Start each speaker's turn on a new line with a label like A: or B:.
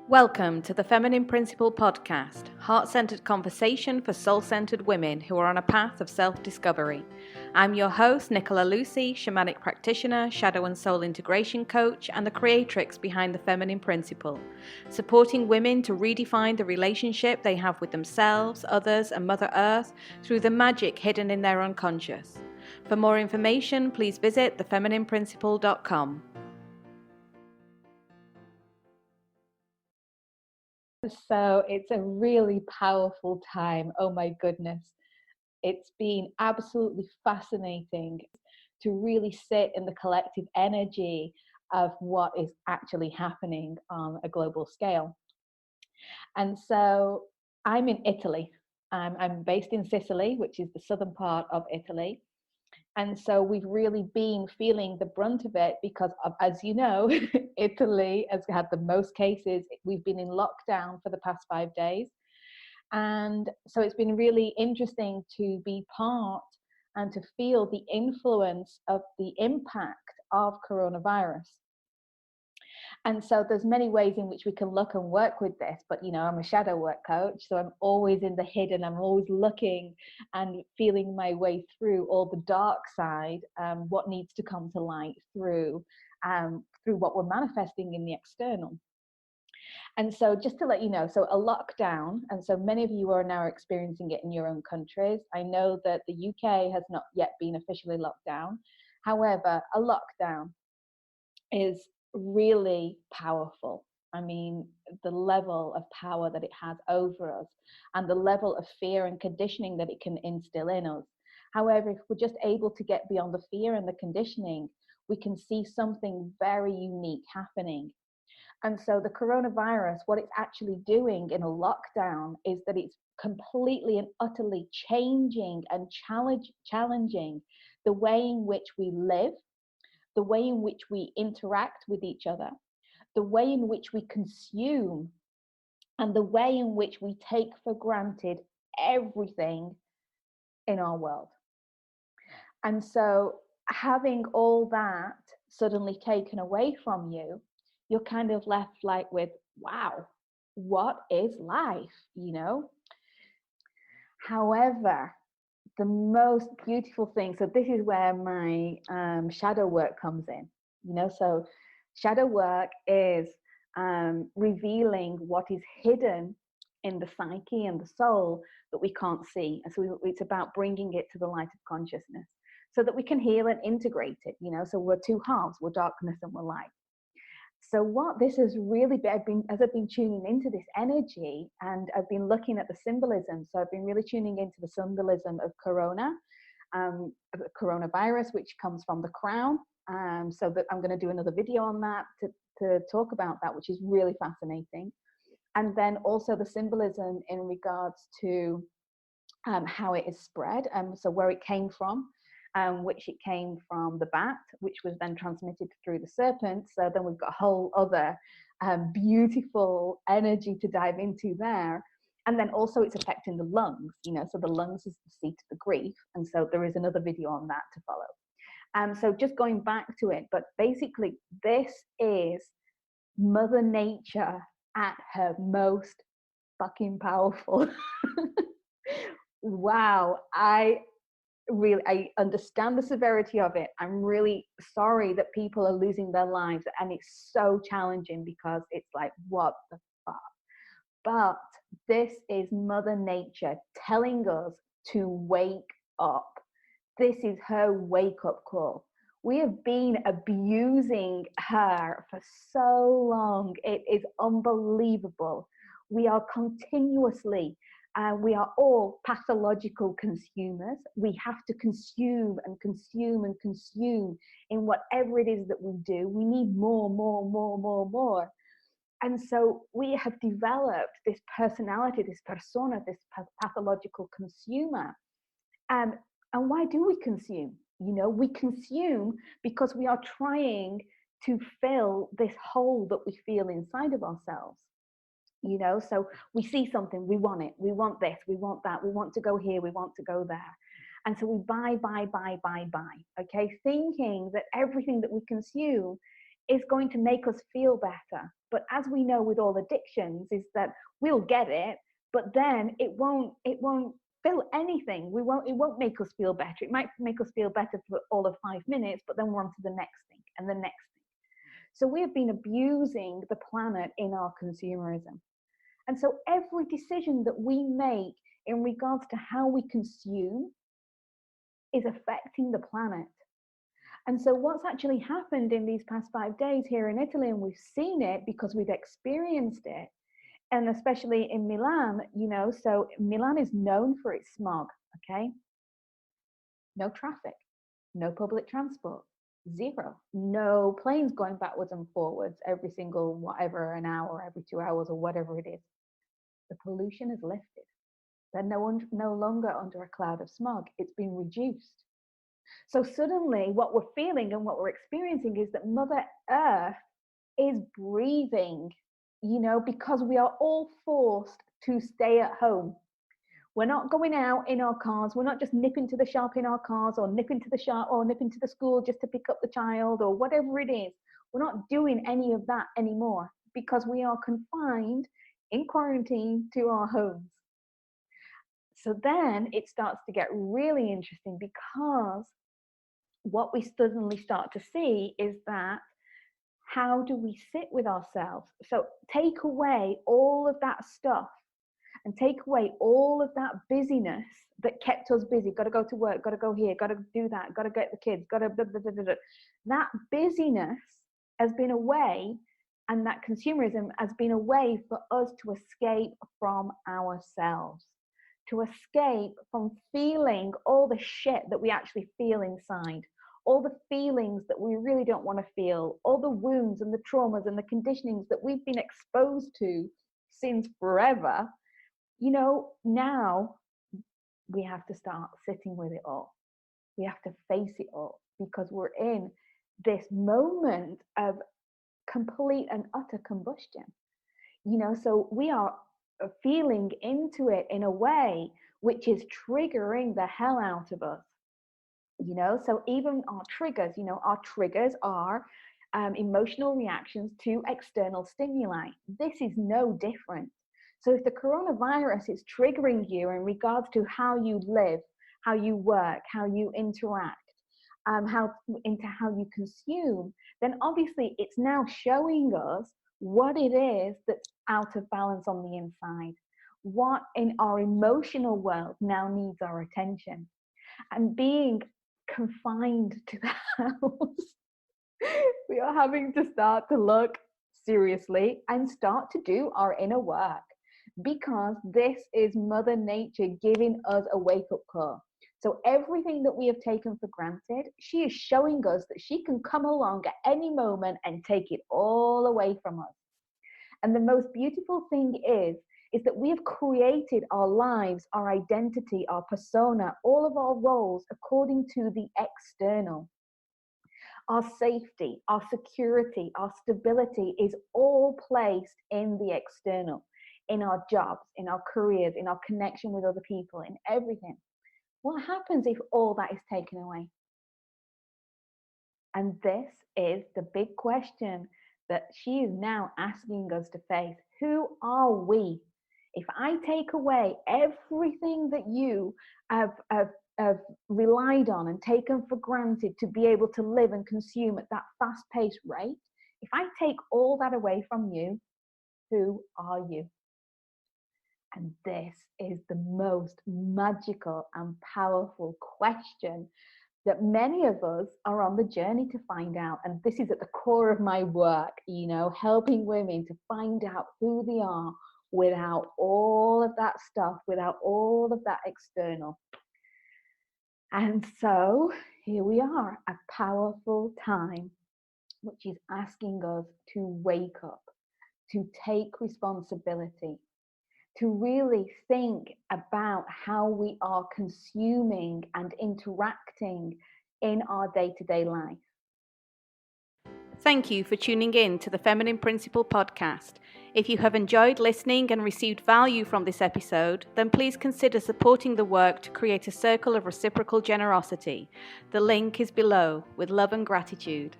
A: Welcome to the Feminine Principle podcast, heart-centered conversation for soul-centered women who are on a path of self-discovery. I'm your host, Nicola Lucy, shamanic practitioner, shadow and soul integration coach, and the creatrix behind the Feminine Principle, supporting women to redefine the relationship they have with themselves, others, and Mother Earth through the magic hidden in their unconscious. For more information, please visit thefeminineprinciple.com.
B: So it's a really powerful time. Oh my goodness. It's been absolutely fascinating to really sit in the collective energy of what is actually happening on a global scale. And so I'm in Italy. I'm based in Sicily, which is the southern part of Italy. And so we've really been feeling the brunt of it because of, as you know, Italy has had the most cases. We've been in lockdown for the past 5 days. And so it's been really interesting to be part and to feel the influence of the impact of coronavirus. And so there's many ways in which we can look and work with this, but I'm a shadow work coach, so I'm always in the hidden. I'm always looking and feeling my way through all the dark side, what needs to come to light through what we're manifesting in the external. And so just to let you know, so a lockdown, and so many of you are now experiencing it in your own countries. I know that the UK has not yet been officially locked down. However, a lockdown is really powerful. I mean, the level of power that it has over us and the level of fear and conditioning that it can instill in us. However, if we're just able to get beyond the fear and the conditioning, we can see something very unique happening. And so the coronavirus, what it's actually doing in a lockdown is that it's completely and utterly changing and challenging the way in which we live, the way in which we interact with each other, the way in which we consume, and the way in which we take for granted everything in our world. And so having all that suddenly taken away from you, you're kind of left like with, wow, what is life? However, the most beautiful thing, so this is where my shadow work comes in. So shadow work is revealing what is hidden in the psyche and the soul that we can't see. And so it's about bringing it to the light of consciousness so that we can heal and integrate it. So we're two halves, we're darkness and we're light. So what this has really been, as I've been tuning into this energy and I've been looking at the symbolism, so I've been really tuning into the symbolism of the coronavirus, which comes from the crown. So that I'm going to do another video on that to talk about that, which is really fascinating. And then also the symbolism in regards to how it is spread, so where it came from. Which it came from the bat, which was then transmitted through the serpent. So then we've got a whole other beautiful energy to dive into there. And then also it's affecting the lungs, so the lungs is the seat of the grief. And so there is another video on that to follow. So just going back to it, but basically this is Mother Nature at her most fucking powerful. Wow, I understand the severity of it. I'm really sorry that people are losing their lives, and it's so challenging because it's like, what the fuck? But this is Mother Nature telling us to wake up. This is her wake up call. We have been abusing her for so long. It is unbelievable. We are continuously we are all pathological consumers. We have to consume and consume and consume in whatever it is that we do. We need more, more, more, more, more. And so we have developed this personality, this persona, this pathological consumer. And why do we consume? We consume because we are trying to fill this hole that we feel inside of ourselves. So we see something, we want it, we want this, we want that, we want to go here, we want to go there. And so we buy, okay, thinking that everything that we consume is going to make us feel better. But as we know with all addictions, is that we'll get it, but then it won't fill anything. It won't make us feel better. It might make us feel better for all of 5 minutes, but then we're on to the next thing and the next thing. So we have been abusing the planet in our consumerism. And so every decision that we make in regards to how we consume is affecting the planet. And so what's actually happened in these past 5 days here in Italy, and we've seen it because we've experienced it, and especially in Milan, so Milan is known for its smog, okay? No traffic, no public transport, zero. No planes going backwards and forwards every single, whatever, an hour, every 2 hours, or whatever it is. The pollution is lifted. They're no longer under a cloud of smog. It's been reduced. So suddenly what we're feeling and what we're experiencing is that Mother Earth is breathing, because we are all forced to stay at home. We're not going out in our cars. We're not just nipping to the shop in our cars, or nipping to the shop or nipping to the school just to pick up the child or whatever it is. We're not doing any of that anymore because we are confined in quarantine to our homes. So then it starts to get really interesting, because what we suddenly start to see is that how do we sit with ourselves? So take away all of that stuff and take away all of that busyness that kept us busy. Got to go to work, got to go here, got to do that, got to get the kids, got to blah, blah, blah, blah, blah. That busyness has been a way, and that consumerism has been a way for us to escape from ourselves, to escape from feeling all the shit that we actually feel inside, all the feelings that we really don't want to feel, all the wounds and the traumas and the conditionings that we've been exposed to since forever. Now we have to start sitting with it all. We have to face it all, because we're in this moment of complete and utter combustion. So we are feeling into it in a way which is triggering the hell out of us. So even our triggers are emotional reactions to external stimuli. This is no different. So if the coronavirus is triggering you in regards to how you live, how you work, how you interact, how you consume, then obviously it's now showing us what it is that's out of balance on the inside, what in our emotional world now needs our attention. And being confined to the house, we are having to start to look seriously and start to do our inner work, because this is Mother Nature giving us a wake-up call. So everything that we have taken for granted, she is showing us that she can come along at any moment and take it all away from us. And the most beautiful thing is that we have created our lives, our identity, our persona, all of our roles according to the external. Our safety, our security, our stability is all placed in the external, in our jobs, in our careers, in our connection with other people, in everything. What happens if all that is taken away? And this is the big question that she is now asking us to face. Who are we? If I take away everything that you have relied on and taken for granted to be able to live and consume at that fast-paced rate, if I take all that away from you, who are you? And this is the most magical and powerful question that many of us are on the journey to find out. And this is at the core of my work, helping women to find out who they are without all of that stuff, without all of that external. And so here we are, a powerful time, which is asking us to wake up, to take responsibility, to really think about how we are consuming and interacting in our day-to-day life.
A: Thank you for tuning in to the Feminine Principle podcast. If you have enjoyed listening and received value from this episode, then please consider supporting the work to create a circle of reciprocal generosity. The link is below, with love and gratitude.